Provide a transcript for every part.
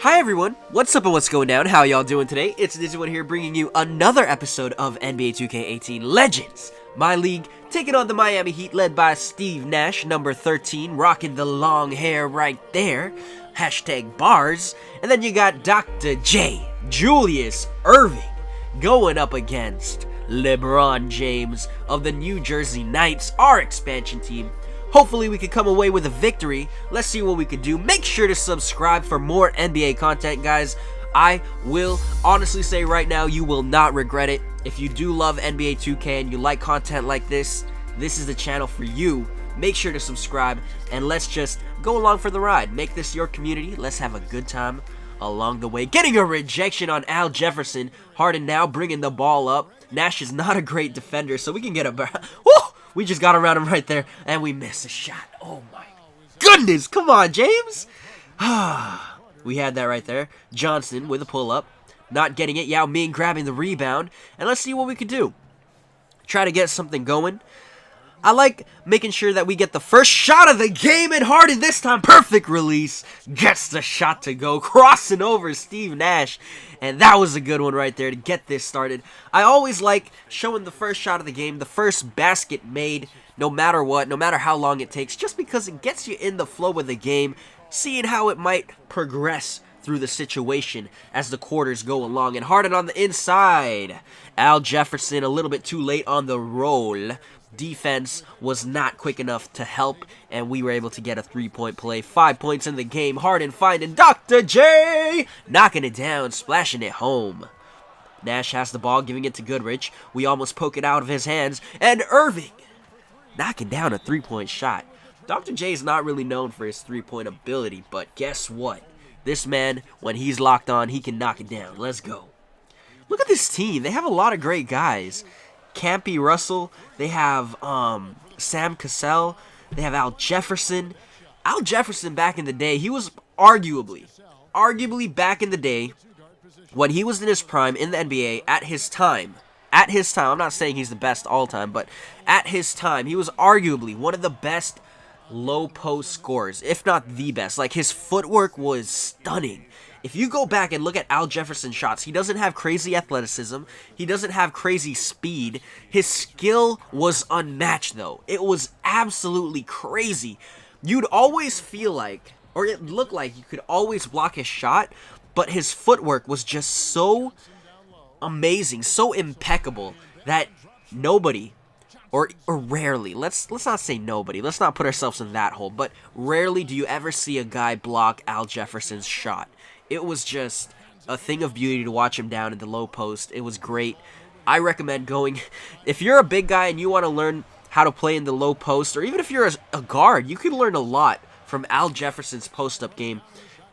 Hi everyone, what's up and what's going down? How y'all doing today? It's Dizzy1 here bringing you another episode of NBA 2K18 Legends. My league taking on the Miami Heat led by Steve Nash, number 13, rocking the long hair right there. Hashtag bars. And then you got Dr. J, Julius Irving, going up against Lebron James of the New Jersey Knights, our expansion team. Hopefully we can come away with a victory. Let's see what we can do. Make sure to subscribe for more NBA content, guys. I will honestly say right now, you will not regret it. If you do love NBA 2K and you like content like this is the channel for you. Make sure to subscribe and let's just go along for the ride. Make this your community. Let's have a good time along the way. Getting a rejection on Al Jefferson. Harden now bringing the ball up. Nash is not a great defender, so we can get a... Woo! We just got around him right there, and we missed a shot. Oh my goodness, come on, James. We had that right there. Johnson with a pull-up. Not getting it. Yao Ming grabbing the rebound. And let's see what we can do. Try to get something going. I like making sure that we get the first shot of the game, and Harden this time, perfect release, gets the shot to go, crossing over Steve Nash, and that was a good one right there to get this started. I always like showing the first shot of the game, the first basket made, no matter what, no matter how long it takes, just because it gets you in the flow of the game, seeing how it might progress through the situation as the quarters go along. And Harden on the inside. Al Jefferson a little bit too late on the roll. Defense was not quick enough to help, and we were able to get a three-point play. 5 points in the game. Harden finding Dr. J, knocking it down, splashing it home. Nash has the ball, giving it to Goodrich. We almost poke it out of his hands, and Irving knocking down a three-point shot. Dr. J is not really known for his three-point ability, but guess what? This man, when he's locked on, he can knock it down. Let's go. Look at this team. They have a lot of great guys. Campy Russell, they have Sam Cassell, they have Al Jefferson. Al Jefferson back in the day, he was arguably back in the day, when he was in his prime in the NBA, at his time, I'm not saying he's the best all time, but at his time, he was arguably one of the best low post scorers, if not the best. Like, his footwork was stunning. If you go back and look at Al Jefferson's shots, he doesn't have crazy athleticism. He doesn't have crazy speed. His skill was unmatched, though. It was absolutely crazy. You'd always feel like, or it looked like you could always block his shot, but his footwork was just so amazing, so impeccable, that nobody, or rarely, let's not say nobody, let's not put ourselves in that hole, but rarely do you ever see a guy block Al Jefferson's shot. It was just a thing of beauty to watch him down in the low post. It was great. I recommend going, if you're a big guy and you want to learn how to play in the low post, or even if you're a guard, you can learn a lot from Al Jefferson's post-up game.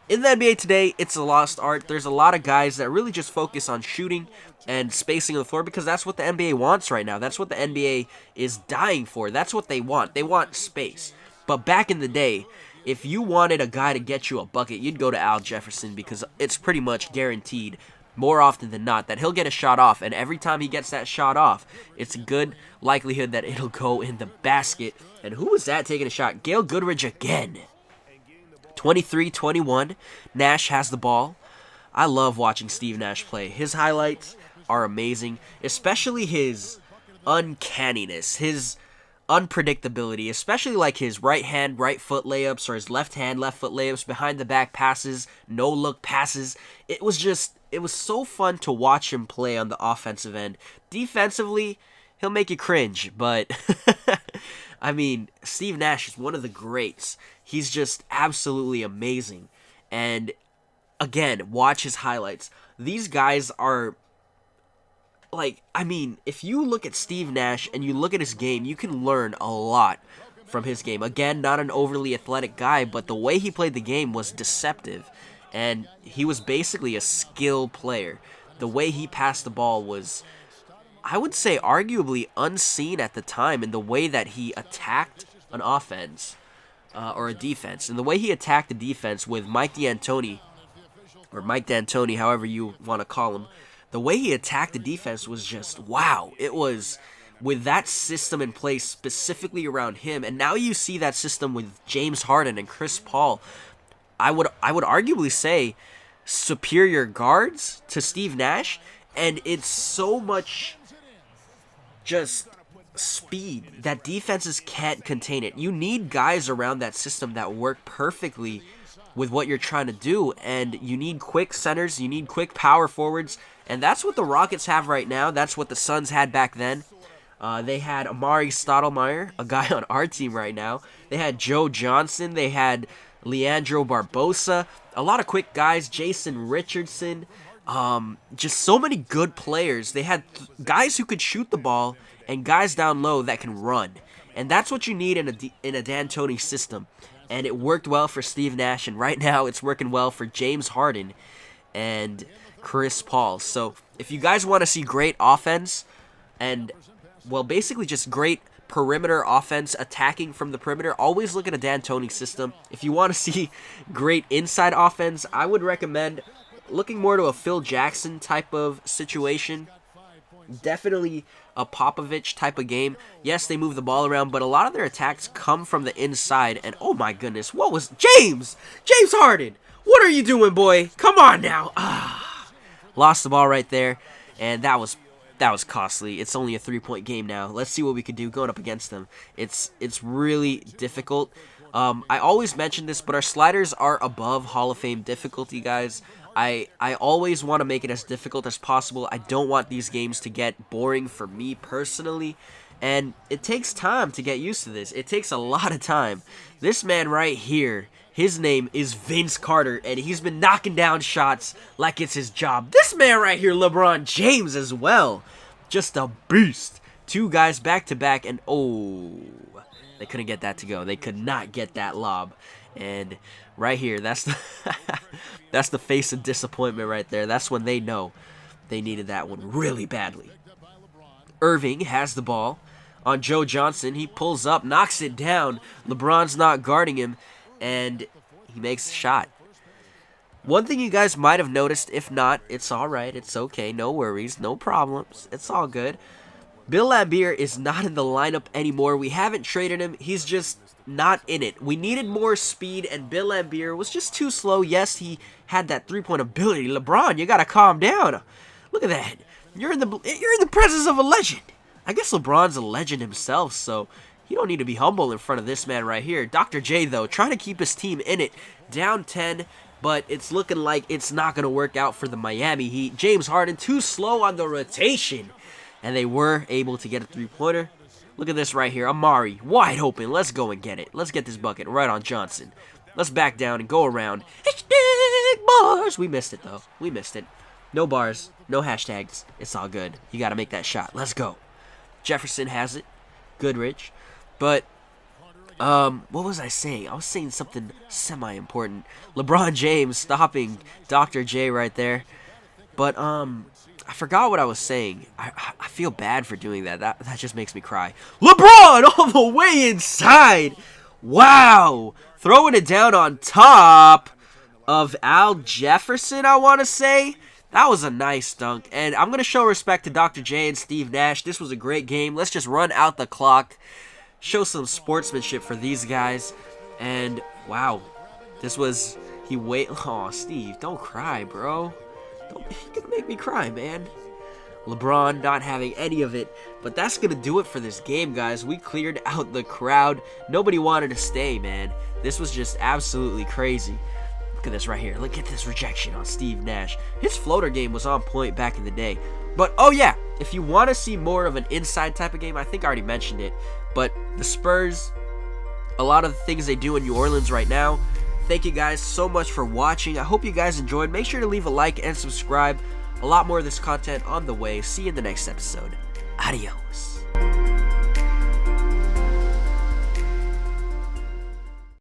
In the NBA today, it's a lost art. There's a lot of guys that really just focus on shooting and spacing on the floor because that's what the NBA wants right now. That's what the NBA is dying for. That's what they want. They want space. But back in the day, if you wanted a guy to get you a bucket, you'd go to Al Jefferson because it's pretty much guaranteed, more often than not, that he'll get a shot off. And every time he gets that shot off, it's a good likelihood that it'll go in the basket. And who was that taking a shot? Gail Goodrich again. 23-21. Nash has the ball. I love watching Steve Nash play. His highlights are amazing, especially his uncanniness, his unpredictability, especially like his right hand, right foot layups, or his left hand, left foot layups, behind the back passes, no look passes. It was so fun to watch him play on the offensive end. Defensively, he'll make you cringe, but I mean, Steve Nash is one of the greats. He's just absolutely amazing. And again, watch his highlights. These guys are, like, I mean, if you look at Steve Nash and you look at his game, you can learn a lot from his game. Again, not an overly athletic guy, but the way he played the game was deceptive. And he was basically a skill player. The way he passed the ball was, I would say, arguably unseen at the time in the way that he attacked an offense or a defense. And the way he attacked the defense with Mike D'Antoni, or Mike D'Antoni, however you want to call him, the way he attacked the defense was just, wow. It was, with that system in place specifically around him, and now you see that system with James Harden and Chris Paul, I would arguably say superior guards to Steve Nash, and it's so much just speed that defenses can't contain it. You need guys around that system that work perfectly with what you're trying to do, and you need quick centers, you need quick power forwards, and that's what the Rockets have right now. That's what the Suns had back then. They had Amari Stoudemire, a guy on our team right now. They had Joe Johnson. They had Leandro Barbosa. A lot of quick guys. Jason Richardson. Just so many good players. They had guys who could shoot the ball and guys down low that can run. And that's what you need in a D'Antoni system. And it worked well for Steve Nash. And right now it's working well for James Harden and Chris Paul. So if you guys want to see great offense and, well, basically just great perimeter offense attacking from the perimeter, always look at a D'Antoni system. If you want to see great inside offense, I would recommend looking more to a Phil Jackson type of situation. Definitely a Popovich type of game. Yes, they move the ball around, but a lot of their attacks come from the inside. And oh my goodness, what was James Harden? What are you doing, boy? Come on now. Lost the ball right there, and that was costly. It's only a 3-point game now. Let's see what we could do going up against them. It's really difficult. I always mention this, but our sliders are above Hall of Fame difficulty, guys. I always want to make it as difficult as possible. I don't want these games to get boring for me personally, and it takes time to get used to this. It takes a lot of time. This man right here, his name is Vince Carter, and he's been knocking down shots like it's his job. This man right here, LeBron James as well. Just a beast. 2 guys back to back, and oh, they couldn't get that to go. They could not get that lob. And right here, that's the that's the face of disappointment right there. That's when they know they needed that one really badly. Irving has the ball on Joe Johnson. He pulls up, knocks it down. LeBron's not guarding him, and he makes the shot. One thing you guys might have noticed, if not, it's all right. It's okay. No worries. No problems. It's all good. Bill Laimbeer is not in the lineup anymore. We haven't traded him. He's just not in it. We needed more speed, and Bill Laimbeer was just too slow. Yes, he had that three-point ability. LeBron, you gotta calm down. Look at that. You're in the presence of a legend. I guess LeBron's a legend himself, so you don't need to be humble in front of this man right here. Dr. J, though, trying to keep his team in it. Down 10, but it's looking like it's not going to work out for the Miami Heat. James Harden, too slow on the rotation. And they were able to get a three-pointer. Look at this right here. Amari, wide open. Let's go and get it. Let's get this bucket right on Johnson. Let's back down and go around. Hashtag bars. We missed it, though. We missed it. No bars. No hashtags. It's all good. You got to make that shot. Let's go. Jefferson has it. Goodrich. But, what was I saying? I was saying something semi-important. LeBron James stopping Dr. J right there. But, I forgot what I was saying. I feel bad for doing that. That just makes me cry. LeBron all the way inside. Wow. Throwing it down on top of Al Jefferson, I want to say. That was a nice dunk. And I'm going to show respect to Dr. J and Steve Nash. This was a great game. Let's just run out the clock. Show some sportsmanship for these guys. And, wow. This was... Aw, Steve, don't cry, bro. You're gonna make me cry, man. LeBron not having any of it. But that's going to do it for this game, guys. We cleared out the crowd. Nobody wanted to stay, man. This was just absolutely crazy. Look at this right here. Look at this rejection on Steve Nash. His floater game was on point back in the day. But, oh yeah, if you want to see more of an inside type of game, I think I already mentioned it. But the Spurs, a lot of the things they do in New Orleans right now. Thank you guys so much for watching. I hope you guys enjoyed. Make sure to leave a like and subscribe. A lot more of this content on the way. See you in the next episode. Adios.